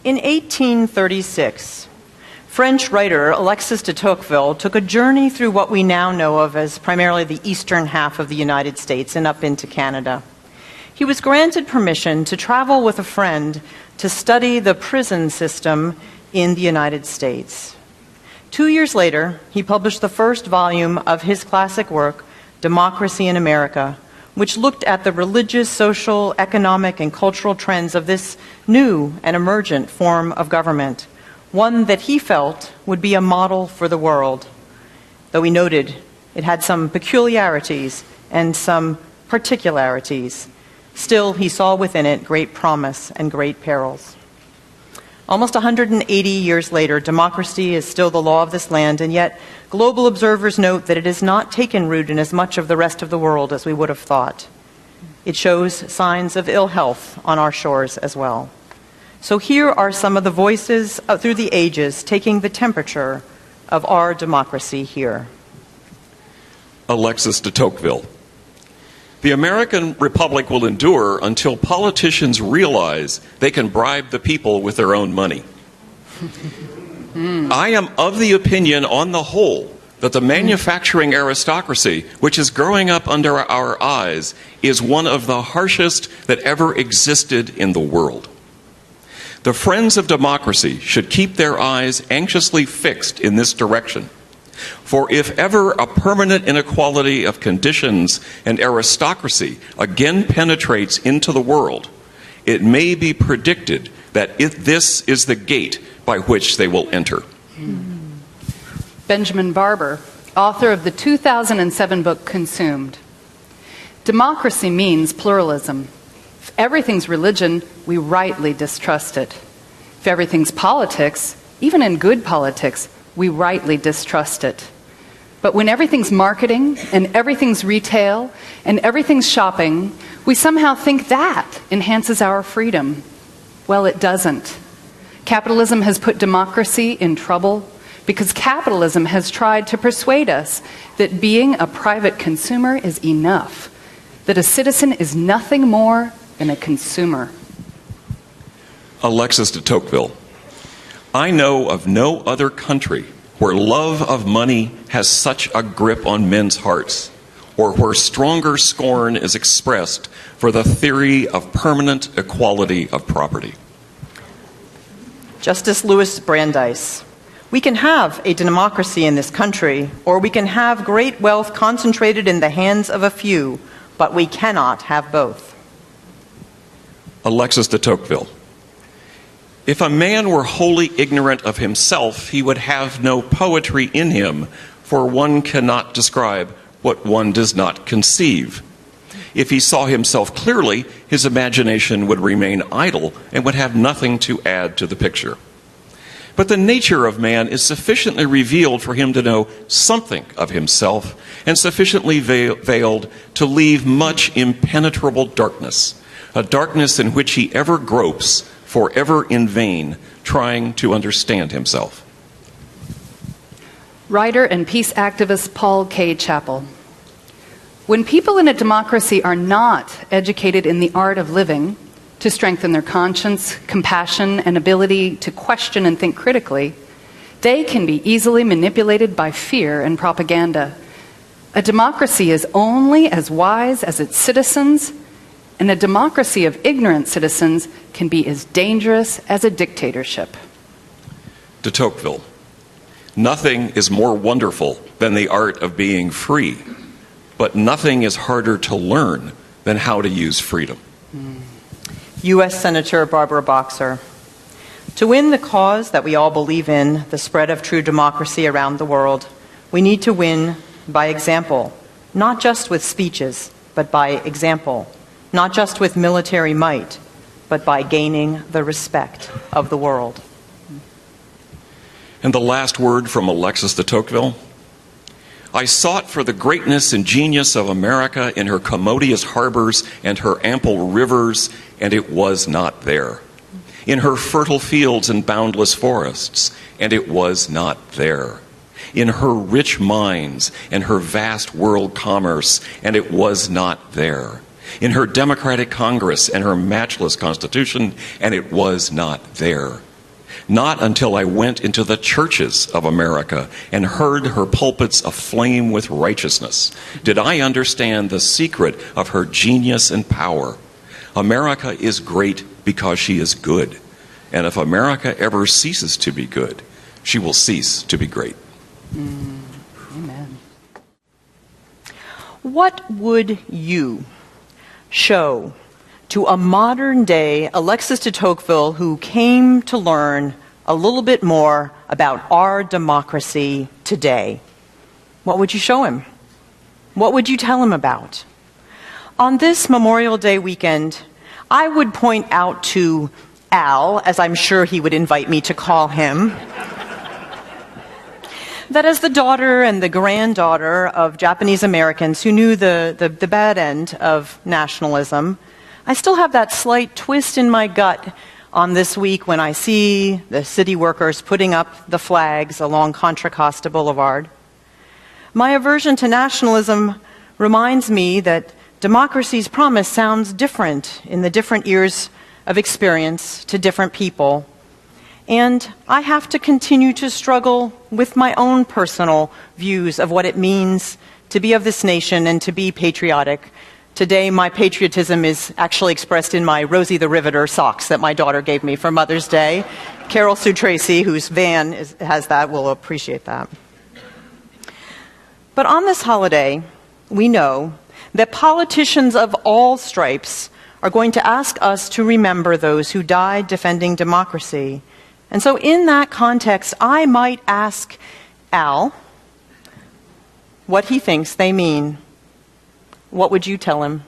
In 1836, French writer Alexis de Tocqueville took a journey through what we now know of as primarily the eastern half of the United States and up into Canada. He was granted permission to travel with a friend to study the prison system in the United States. 2 years later, he published the first volume of his classic work, Democracy in America, which looked at the religious, social, economic, and cultural trends of this new and emergent form of government, one that he felt would be a model for the world, though he noted it had some peculiarities and some particularities. Still, he saw within it great promise and great perils. Almost 180 years later, democracy is still the law of this land, and yet global observers note that it has not taken root in as much of the rest of the world as we would have thought. It shows signs of ill health on our shores as well. So here are some of the voices through the ages taking the temperature of our democracy here. Alexis de Tocqueville. The American Republic will endure until politicians realize they can bribe the people with their own money. I am of the opinion, on the whole, that the manufacturing aristocracy, which is growing up under our eyes, is one of the harshest that ever existed in the world. The friends of democracy should keep their eyes anxiously fixed in this direction. For if ever a permanent inequality of conditions and aristocracy again penetrates into the world, it may be predicted that this is the gate by which they will enter. Benjamin Barber, author of the 2007 book Consumed. Democracy means pluralism. If everything's religion, we rightly distrust it. If everything's politics, even in good politics, we rightly distrust it. But when everything's marketing and everything's retail and everything's shopping, we somehow think that enhances our freedom. Well, it doesn't. Capitalism has put democracy in trouble because capitalism has tried to persuade us that being a private consumer is enough, that a citizen is nothing more than a consumer. Alexis de Tocqueville. I know of no other country where love of money has such a grip on men's hearts, or where stronger scorn is expressed for the theory of permanent equality of property. Justice Louis Brandeis. We can have a democracy in this country, or we can have great wealth concentrated in the hands of a few, but we cannot have both. Alexis de Tocqueville. If a man were wholly ignorant of himself, he would have no poetry in him, for one cannot describe what one does not conceive. If he saw himself clearly, his imagination would remain idle and would have nothing to add to the picture. But the nature of man is sufficiently revealed for him to know something of himself, and sufficiently veiled to leave much impenetrable darkness, a darkness in which he ever gropes, forever in vain, trying to understand himself. Writer and peace activist Paul K. Chappell. When people in a democracy are not educated in the art of living to strengthen their conscience, compassion, and ability to question and think critically, they can be easily manipulated by fear and propaganda. A democracy is only as wise as its citizens, and a democracy of ignorant citizens can be as dangerous as a dictatorship. De Tocqueville. Nothing is more wonderful than the art of being free, but nothing is harder to learn than how to use freedom. U.S. Senator Barbara Boxer. To win the cause that we all believe in, the spread of true democracy around the world, we need to win by example, not just with speeches, but by example, not just with military might, but by gaining the respect of the world. And the last word from Alexis de Tocqueville. I sought for the greatness and genius of America in her commodious harbors and her ample rivers, and it was not there. In her fertile fields and boundless forests, and it was not there. In her rich mines and her vast world commerce, and it was not there. In her democratic Congress and her matchless Constitution, and it was not there. Not until I went into the churches of America and heard her pulpits aflame with righteousness did I understand the secret of her genius and power. America is great because she is good. And if America ever ceases to be good, she will cease to be great. Amen. What would you show to a modern-day Alexis de Tocqueville who came to learn a little bit more about our democracy today? What would you show him? What would you tell him about? On this Memorial Day weekend, I would point out to Al, as I'm sure he would invite me to call him, that as the daughter and the granddaughter of Japanese Americans who knew the bad end of nationalism, I still have that slight twist in my gut on this week when I see the city workers putting up the flags along Contra Costa Boulevard. My aversion to nationalism reminds me that democracy's promise sounds different in the different years of experience to different people. And I have to continue to struggle with my own personal views of what it means to be of this nation and to be patriotic. Today, my patriotism is actually expressed in my Rosie the Riveter socks that my daughter gave me for Mother's Day. Carol Sue Tracy, whose van has that, will appreciate that. But on this holiday, we know that politicians of all stripes are going to ask us to remember those who died defending democracy. And so in that context, I might ask Al what he thinks they mean. What would you tell him?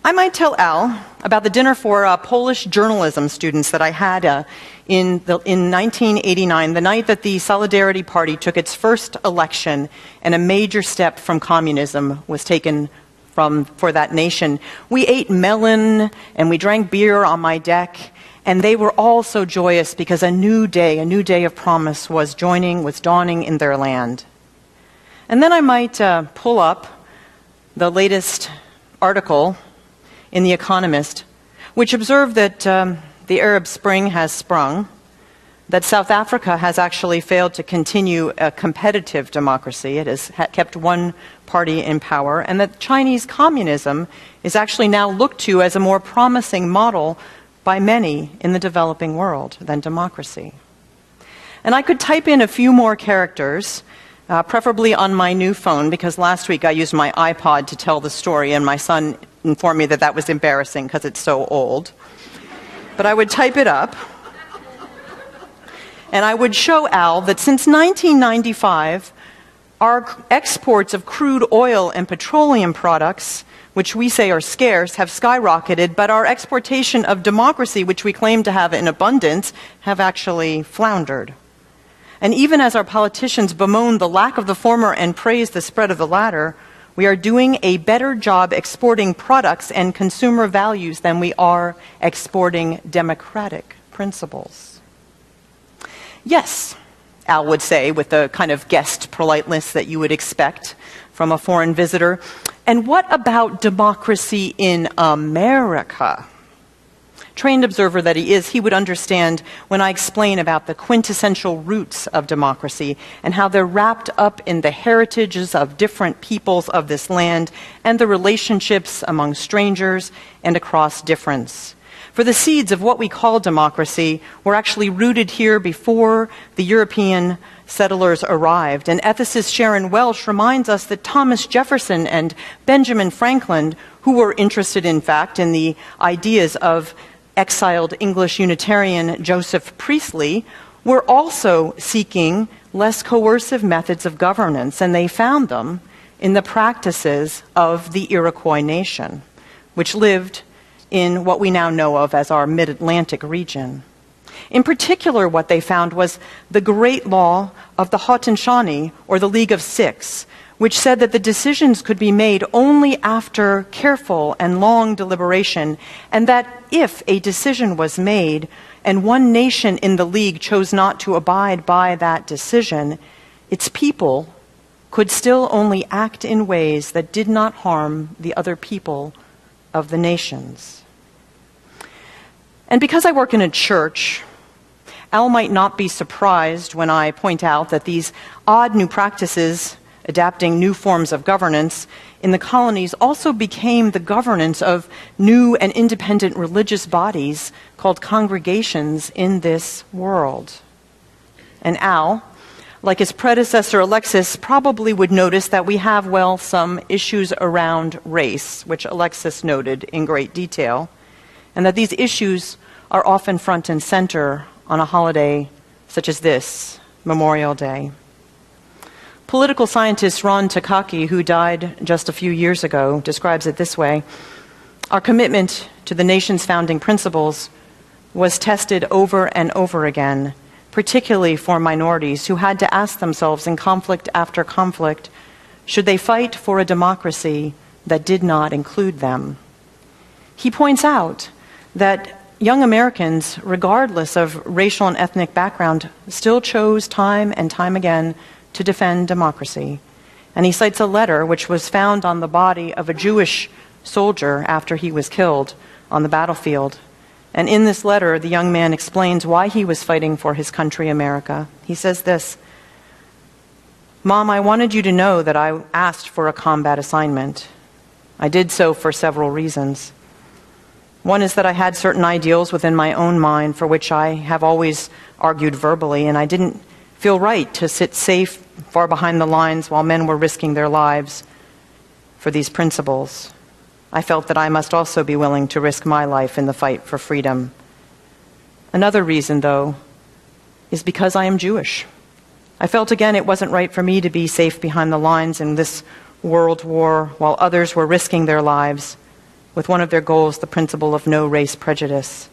I might tell Al about the dinner for Polish journalism students that I had in 1989, the night that the Solidarity Party took its first election and a major step from communism was taken for that nation. We ate melon and we drank beer on my deck, and they were all so joyous because a new day of promise was dawning in their land. And then I might pull up the latest article in The Economist, which observed that the Arab Spring has sprung, that South Africa has actually failed to continue a competitive democracy. It has kept one party in power, and that Chinese communism is actually now looked to as a more promising model by many in the developing world than democracy. And I could type in a few more characters, preferably on my new phone, because last week I used my iPod to tell the story, and my son informed me that that was embarrassing because it's so old. But I would type it up, and I would show Al that since 1995, our exports of crude oil and petroleum products, which we say are scarce, have skyrocketed, but our exportation of democracy, which we claim to have in abundance, have actually floundered. And even as our politicians bemoan the lack of the former and praise the spread of the latter, we are doing a better job exporting products and consumer values than we are exporting democratic principles. Yes, Al would say, with the kind of guest politeness that you would expect from a foreign visitor. And what about democracy in America? Trained observer that he is, he would understand when I explain about the quintessential roots of democracy and how they're wrapped up in the heritages of different peoples of this land and the relationships among strangers and across difference. For the seeds of what we call democracy were actually rooted here before the European settlers arrived. And ethicist Sharon Welsh reminds us that Thomas Jefferson and Benjamin Franklin, who were interested, in fact, in the ideas of exiled English Unitarian Joseph Priestley, were also seeking less coercive methods of governance, and they found them in the practices of the Iroquois nation, which lived in what we now know of as our mid-Atlantic region. In particular, what they found was the great law of the Haudenosaunee, or the League of Six, which said that the decisions could be made only after careful and long deliberation, and that if a decision was made and one nation in the League chose not to abide by that decision, its people could still only act in ways that did not harm the other people of the nations. And because I work in a church, Al might not be surprised when I point out that these odd new practices, adapting new forms of governance in the colonies, also became the governance of new and independent religious bodies called congregations in this world. And Al, like his predecessor Alexis, probably would notice that we have, well, some issues around race, which Alexis noted in great detail, and that these issues are often front and center on a holiday such as this, Memorial Day. Political scientist Ron Takaki, who died just a few years ago, describes it this way: our commitment to the nation's founding principles was tested over and over again, particularly for minorities who had to ask themselves in conflict after conflict, should they fight for a democracy that did not include them? He points out that young Americans, regardless of racial and ethnic background, still chose time and time again to defend democracy. And he cites a letter which was found on the body of a Jewish soldier after he was killed on the battlefield. And in this letter, the young man explains why he was fighting for his country, America. He says this: "Mom, I wanted you to know that I asked for a combat assignment. I did so for several reasons. One is that I had certain ideals within my own mind for which I have always argued verbally, and I didn't feel right to sit safe far behind the lines while men were risking their lives for these principles. I felt that I must also be willing to risk my life in the fight for freedom. Another reason, though, is because I am Jewish. I felt again it wasn't right for me to be safe behind the lines in this world war while others were risking their lives, with one of their goals the principle of no race prejudice.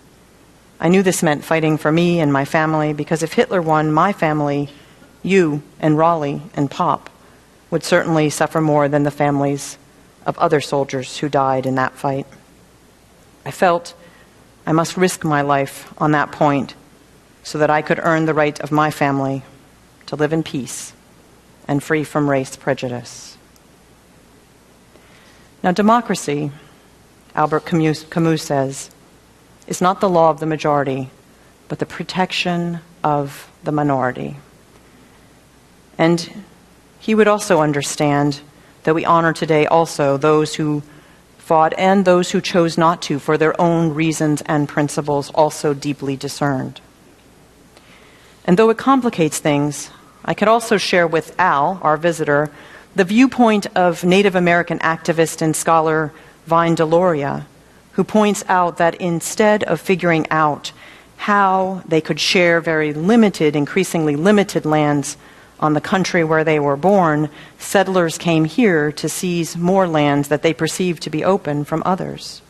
I knew this meant fighting for me and my family, because if Hitler won, my family, you and Raleigh and Pop, would certainly suffer more than the families of other soldiers who died in that fight. I felt I must risk my life on that point so that I could earn the right of my family to live in peace and free from race prejudice." Now, democracy, Albert Camus says, is not the law of the majority, but the protection of the minority. And he would also understand that we honor today also those who fought and those who chose not to for their own reasons and principles, also deeply discerned. And though it complicates things, I could also share with Al, our visitor, the viewpoint of Native American activist and scholar Vine Deloria, who points out that instead of figuring out how they could share very limited, increasingly limited lands on the country where they were born, settlers came here to seize more lands that they perceived to be open from others.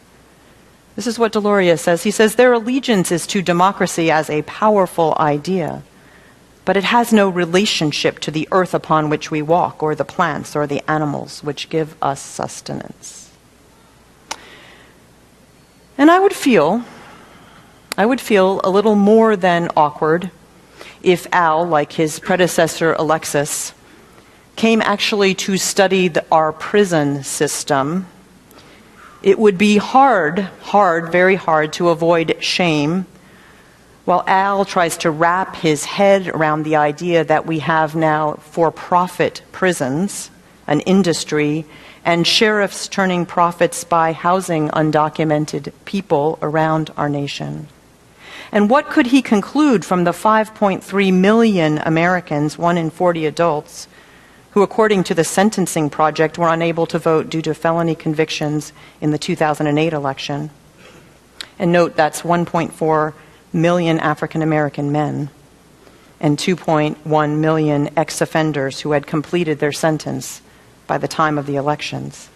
This is what Deloria says. He says, "Their allegiance is to democracy as a powerful idea, but it has no relationship to the earth upon which we walk, or the plants or the animals which give us sustenance." And I would feel a little more than awkward if Al, like his predecessor Alexis, came actually to study our prison system. It would be very hard to avoid shame, while Al tries to wrap his head around the idea that we have now for-profit prisons, an industry, and sheriffs turning profits by housing undocumented people around our nation. And what could he conclude from the 5.3 million Americans, 1 in 40 adults, who, according to the Sentencing Project, were unable to vote due to felony convictions in the 2008 election? And note, that's 1.4 million African American men and 2.1 million ex-offenders who had completed their sentence by the time of the elections.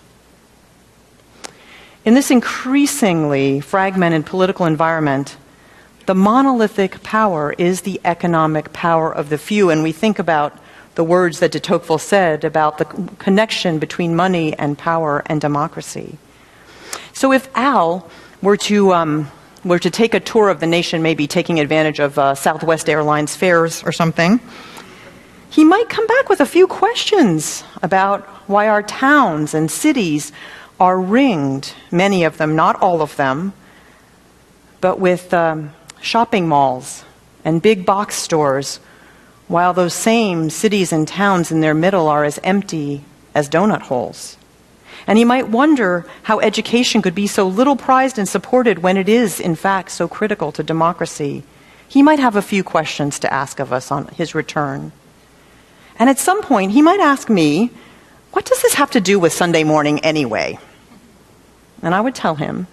In this increasingly fragmented political environment, the monolithic power is the economic power of the few, and we think about the words that deToqueville said about the connection between money and power and democracy. So if Al were to take a tour of the nation, maybe taking advantage of Southwest Airlines fares or something, he might come back with a few questions about why our towns and cities are ringed, many of them, not all of them, but with shopping malls and big box stores, while those same cities and towns in their middle are as empty as donut holes. And he might wonder how education could be so little prized and supported when it is, in fact, so critical to democracy. He might have a few questions to ask of us on his return. And at some point, he might ask me, what does this have to do with Sunday morning anyway? And I would tell him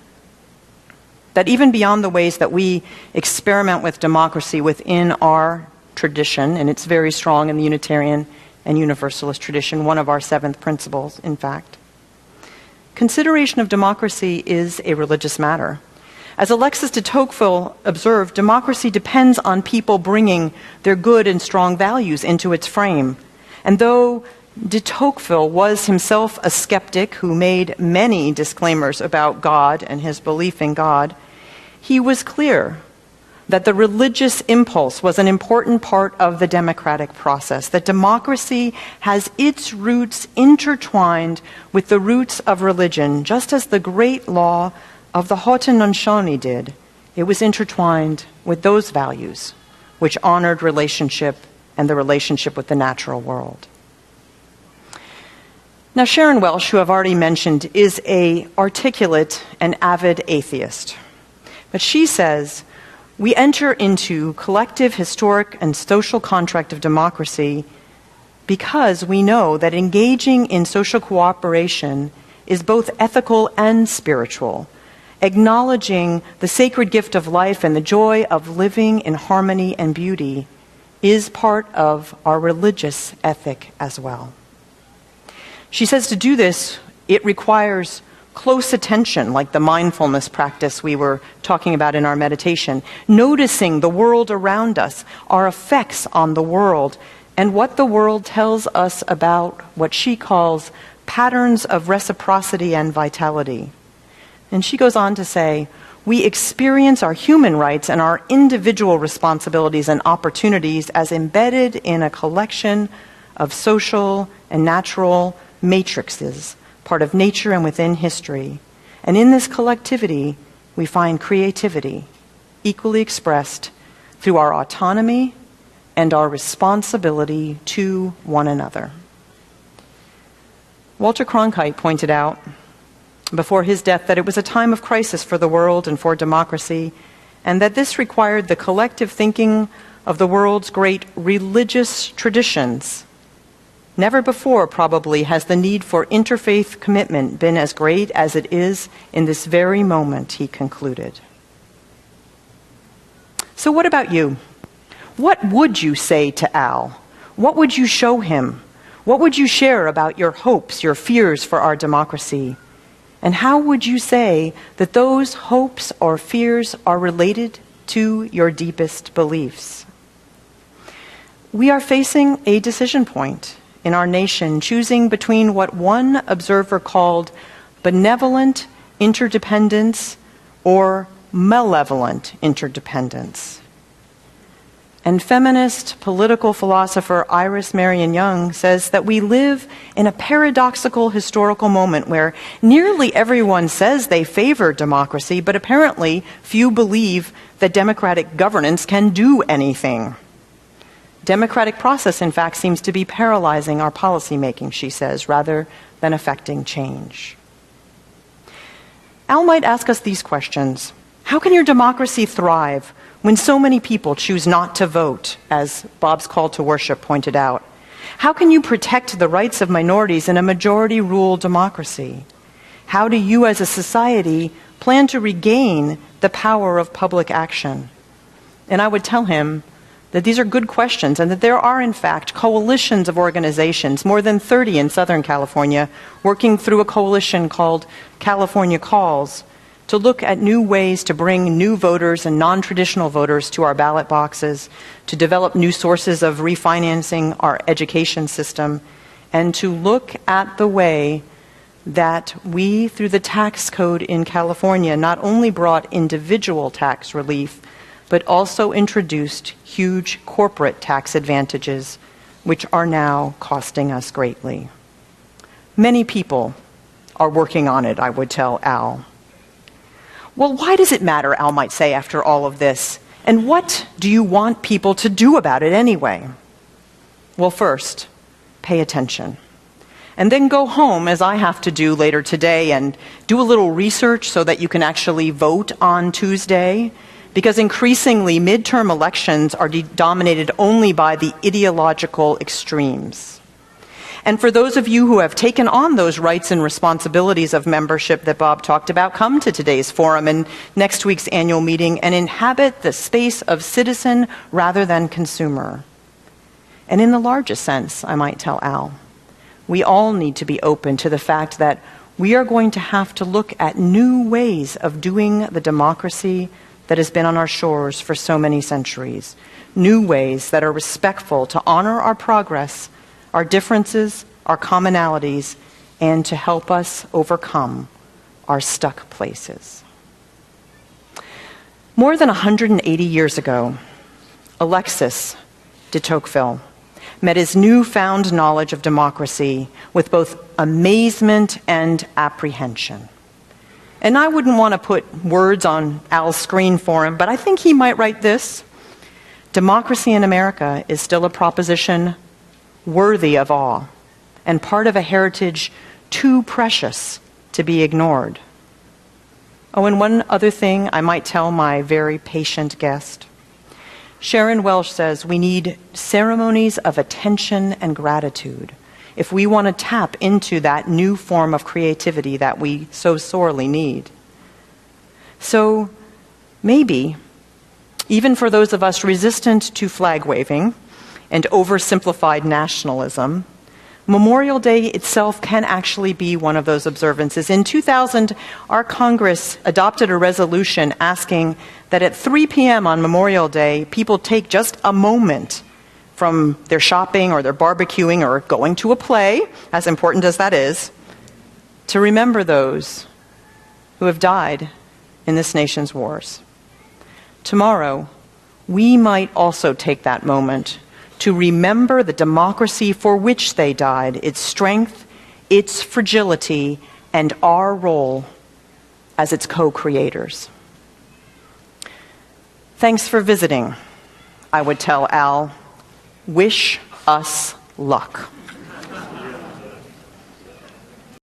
that even beyond the ways that we experiment with democracy within our tradition, and it's very strong in the Unitarian and Universalist tradition, one of our 7th principles, in fact, consideration of democracy is a religious matter. As Alexis de Tocqueville observed, democracy depends on people bringing their good and strong values into its frame. And though de Tocqueville was himself a skeptic who made many disclaimers about God and his belief in God, he was clear that the religious impulse was an important part of the democratic process, that democracy has its roots intertwined with the roots of religion, just as the great law of the Haudenosaunee did. It was intertwined with those values, which honored relationship and the relationship with the natural world. Now, Sharon Welsh, who I've already mentioned, is an articulate and avid atheist. But she says, we enter into collective historic and social contract of democracy because we know that engaging in social cooperation is both ethical and spiritual, acknowledging the sacred gift of life and the joy of living in harmony and beauty is part of our religious ethic as well. She says to do this, it requires close attention, like the mindfulness practice we were talking about in our meditation, noticing the world around us, our effects on the world, and what the world tells us about what she calls patterns of reciprocity and vitality. And she goes on to say, we experience our human rights and our individual responsibilities and opportunities as embedded in a collection of social and natural matrices, part of nature and within history. And in this collectivity, we find creativity, equally expressed through our autonomy and our responsibility to one another. Walter Cronkite pointed out before his death that it was a time of crisis for the world and for democracy, and that this required the collective thinking of the world's great religious traditions. Never before, probably, has the need for interfaith commitment been as great as it is in this very moment, he concluded. So what about you? What would you say to Al? What would you show him? What would you share about your hopes, your fears for our democracy? And how would you say that those hopes or fears are related to your deepest beliefs? We are facing a decision point in our nation, choosing between what one observer called benevolent interdependence or malevolent interdependence. And feminist political philosopher Iris Marion Young says that we live in a paradoxical historical moment where nearly everyone says they favor democracy, but apparently few believe that democratic governance can do anything. Democratic process, in fact, seems to be paralyzing our policymaking, she says, rather than affecting change. Al might ask us these questions. How can your democracy thrive when so many people choose not to vote, as Bob's call to worship pointed out? How can you protect the rights of minorities in a majority-rule democracy? How do you as a society plan to regain the power of public action? And I would tell him that these are good questions and that there are, in fact, coalitions of organizations, more than 30 in Southern California, working through a coalition called California Calls, to look at new ways to bring new voters and non-traditional voters to our ballot boxes, to develop new sources of refinancing our education system, and to look at the way that we, through the tax code in California, not only brought individual tax relief, but also introduced huge corporate tax advantages, which are now costing us greatly. Many people are working on it, I would tell Al. Well, why does it matter, Al might say, after all of this? And what do you want people to do about it anyway? Well, first, pay attention. And then go home, as I have to do later today, and do a little research so that you can actually vote on Tuesday. Because increasingly, midterm elections are dominated only by the ideological extremes. And for those of you who have taken on those rights and responsibilities of membership that Bob talked about, come to today's forum and next week's annual meeting and inhabit the space of citizen rather than consumer. And in the largest sense, I might tell Al, we all need to be open to the fact that we are going to have to look at new ways of doing the democracy that has been on our shores for so many centuries. New ways that are respectful to honor our progress, our differences, our commonalities, and to help us overcome our stuck places. More than 180 years ago, Alexis deToqueville met his newfound knowledge of democracy with both amazement and apprehension. And I wouldn't want to put words on Al's screen for him, but I think he might write this: democracy in America is still a proposition worthy of awe and part of a heritage too precious to be ignored. Oh, and one other thing I might tell my very patient guest. Sharon Welsh says we need ceremonies of attention and gratitude if we want to tap into that new form of creativity that we so sorely need. So maybe, even for those of us resistant to flag waving and oversimplified nationalism, Memorial Day itself can actually be one of those observances. In 2000, our Congress adopted a resolution asking that at 3 p.m. on Memorial Day, people take just a moment from their shopping or their barbecuing or going to a play, as important as that is, to remember those who have died in this nation's wars. Tomorrow, we might also take that moment to remember the democracy for which they died, its strength, its fragility, and our role as its co-creators. Thanks for visiting, I would tell Al. Wish us luck.